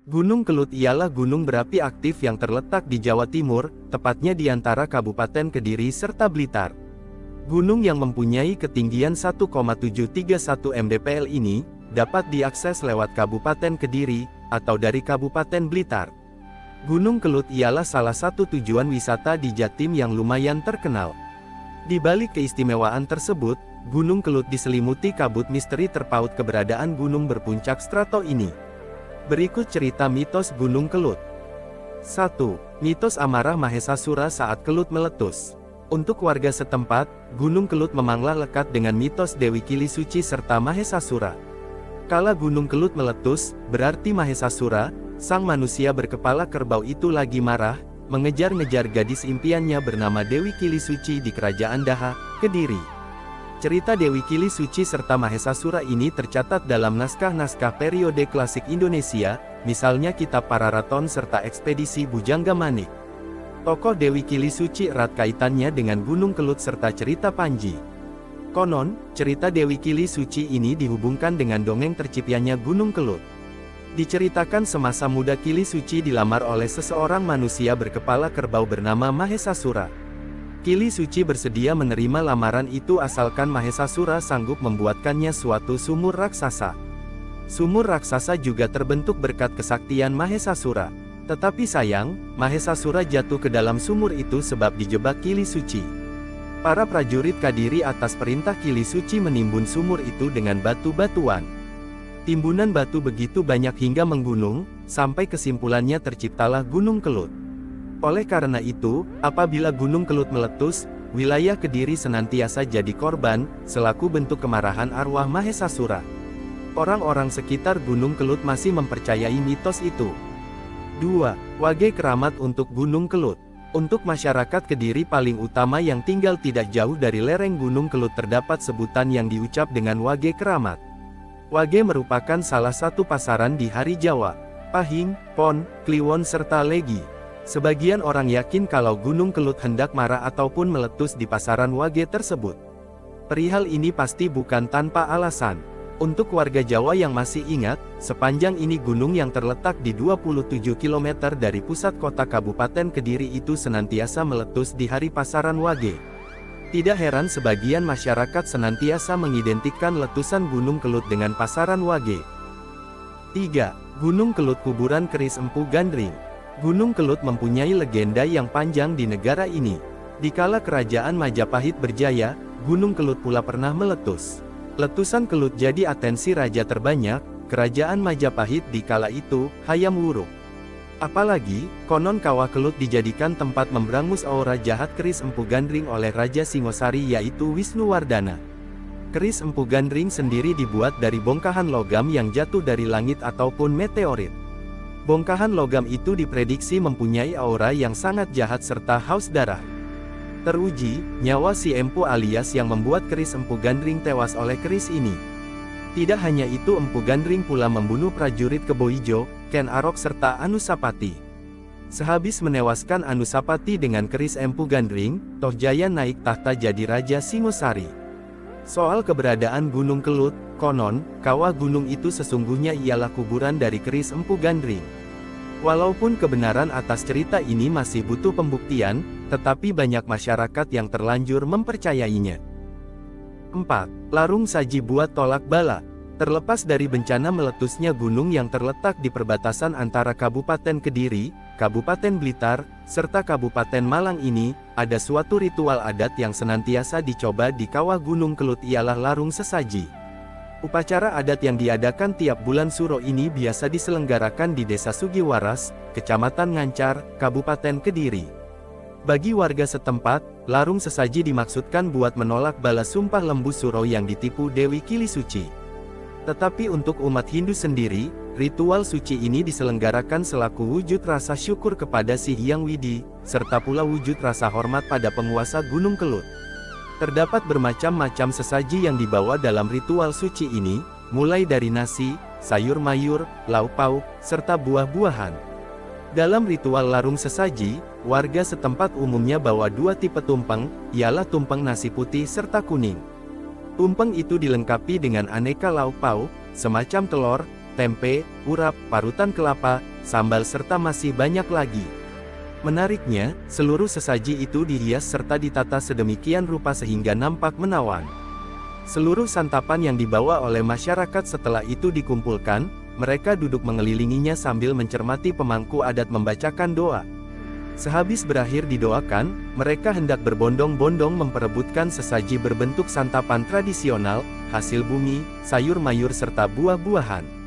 Gunung Kelut ialah gunung berapi aktif yang terletak di Jawa Timur, tepatnya di antara Kabupaten Kediri serta Blitar. Gunung yang mempunyai ketinggian 1,731 mdpl ini, dapat diakses lewat Kabupaten Kediri, atau dari Kabupaten Blitar. Gunung Kelut ialah salah satu tujuan wisata di Jatim yang lumayan terkenal. Di balik keistimewaan tersebut, Gunung Kelut diselimuti kabut misteri terpaut keberadaan gunung berpuncak strato ini. Berikut cerita mitos Gunung Kelut. 1. Mitos amarah Mahesasura saat Kelut meletus. Untuk warga setempat, Gunung Kelut memanglah lekat dengan mitos Dewi Kili Suci serta Mahesasura. Kala Gunung Kelut meletus, berarti Mahesasura, sang manusia berkepala kerbau itu lagi marah, mengejar-ngejar gadis impiannya bernama Dewi Kili Suci di Kerajaan Daha, Kediri. Cerita Dewi Kili Suci serta Mahesasura ini tercatat dalam naskah-naskah periode klasik Indonesia, misalnya Kitab Pararaton serta Ekspedisi Bujangga Manik. Tokoh Dewi Kili Suci erat kaitannya dengan Gunung Kelut serta cerita Panji. Konon, cerita Dewi Kili Suci ini dihubungkan dengan dongeng terciptanya Gunung Kelut. Diceritakan semasa muda Kili Suci dilamar oleh seseorang manusia berkepala kerbau bernama Mahesasura. Kili Suci bersedia menerima lamaran itu asalkan Mahesasura sanggup membuatkannya suatu sumur raksasa. Sumur raksasa juga terbentuk berkat kesaktian Mahesasura. Tetapi sayang, Mahesasura jatuh ke dalam sumur itu sebab dijebak Kili Suci. Para prajurit Kadiri atas perintah Kili Suci menimbun sumur itu dengan batu-batuan. Timbunan batu begitu banyak hingga menggunung, sampai kesimpulannya terciptalah Gunung Kelut. Oleh karena itu, apabila Gunung Kelut meletus, wilayah Kediri senantiasa jadi korban, selaku bentuk kemarahan arwah Mahesasura. Orang-orang sekitar Gunung Kelut masih mempercayai mitos itu. 2. Wage keramat untuk Gunung Kelut. Untuk masyarakat Kediri paling utama yang tinggal tidak jauh dari lereng Gunung Kelut terdapat sebutan yang diucap dengan Wage keramat. Wage merupakan salah satu pasaran di hari Jawa, Pahing, Pon, Kliwon serta Legi. Sebagian orang yakin kalau Gunung Kelut hendak marah ataupun meletus di pasaran Wage tersebut. Perihal ini pasti bukan tanpa alasan. Untuk warga Jawa yang masih ingat, sepanjang ini gunung yang terletak di 27 km dari pusat kota Kabupaten Kediri itu senantiasa meletus di hari pasaran Wage. Tidak heran sebagian masyarakat senantiasa mengidentikan letusan Gunung Kelut dengan pasaran Wage. 3. Gunung Kelut Kuburan Keris Empu Gandring. Gunung Kelut mempunyai legenda yang panjang di negara ini. Dikala kerajaan Majapahit berjaya, Gunung Kelut pula pernah meletus. Letusan Kelut jadi atensi raja terbanyak, kerajaan Majapahit di kala itu, Hayam Wuruk. Apalagi, konon kawah Kelut dijadikan tempat memberangus aura jahat Keris Empu Gandring oleh Raja Singosari yaitu Wisnuwardana. Keris Empu Gandring sendiri dibuat dari bongkahan logam yang jatuh dari langit ataupun meteorit. Bongkahan logam itu diprediksi mempunyai aura yang sangat jahat serta haus darah. Teruji, nyawa si Empu alias yang membuat Keris Empu Gandring tewas oleh keris ini. Tidak hanya itu, Empu Gandring pula membunuh prajurit Keboijo, Ken Arok serta Anusapati. Sehabis menewaskan Anusapati dengan keris Empu Gandring, Tohjaya naik tahta jadi Raja Singosari. Soal keberadaan Gunung Kelut, konon, kawah gunung itu sesungguhnya ialah kuburan dari Keris Empu Gandring. Walaupun kebenaran atas cerita ini masih butuh pembuktian, tetapi banyak masyarakat yang terlanjur mempercayainya. 4. Larung saji buat tolak bala. Terlepas dari bencana meletusnya gunung yang terletak di perbatasan antara Kabupaten Kediri, Kabupaten Blitar, serta Kabupaten Malang ini, ada suatu ritual adat yang senantiasa dicoba di kawah Gunung Kelut ialah larung sesaji. Upacara adat yang diadakan tiap bulan Suro ini biasa diselenggarakan di Desa Sugiwaras, Kecamatan Ngancar, Kabupaten Kediri. Bagi warga setempat, larung sesaji dimaksudkan buat menolak bala sumpah lembu Suro yang ditipu Dewi Kili Suci. Tetapi untuk umat Hindu sendiri, ritual suci ini diselenggarakan selaku wujud rasa syukur kepada Si Hyang Widi, serta pula wujud rasa hormat pada penguasa Gunung Kelut. Terdapat bermacam-macam sesaji yang dibawa dalam ritual suci ini, mulai dari nasi, sayur mayur, lauk pauk, serta buah-buahan. Dalam ritual larung sesaji, warga setempat umumnya bawa dua tipe tumpeng, ialah tumpeng nasi putih serta kuning. Tumpeng itu dilengkapi dengan aneka lauk pauk, semacam telur, tempe, urap, parutan kelapa, sambal serta masih banyak lagi. Menariknya, seluruh sesaji itu dihias serta ditata sedemikian rupa sehingga nampak menawan. Seluruh santapan yang dibawa oleh masyarakat setelah itu dikumpulkan, mereka duduk mengelilinginya sambil mencermati pemangku adat membacakan doa. Sehabis berakhir didoakan, mereka hendak berbondong-bondong memperebutkan sesaji berbentuk santapan tradisional, hasil bumi, sayur mayur serta buah-buahan.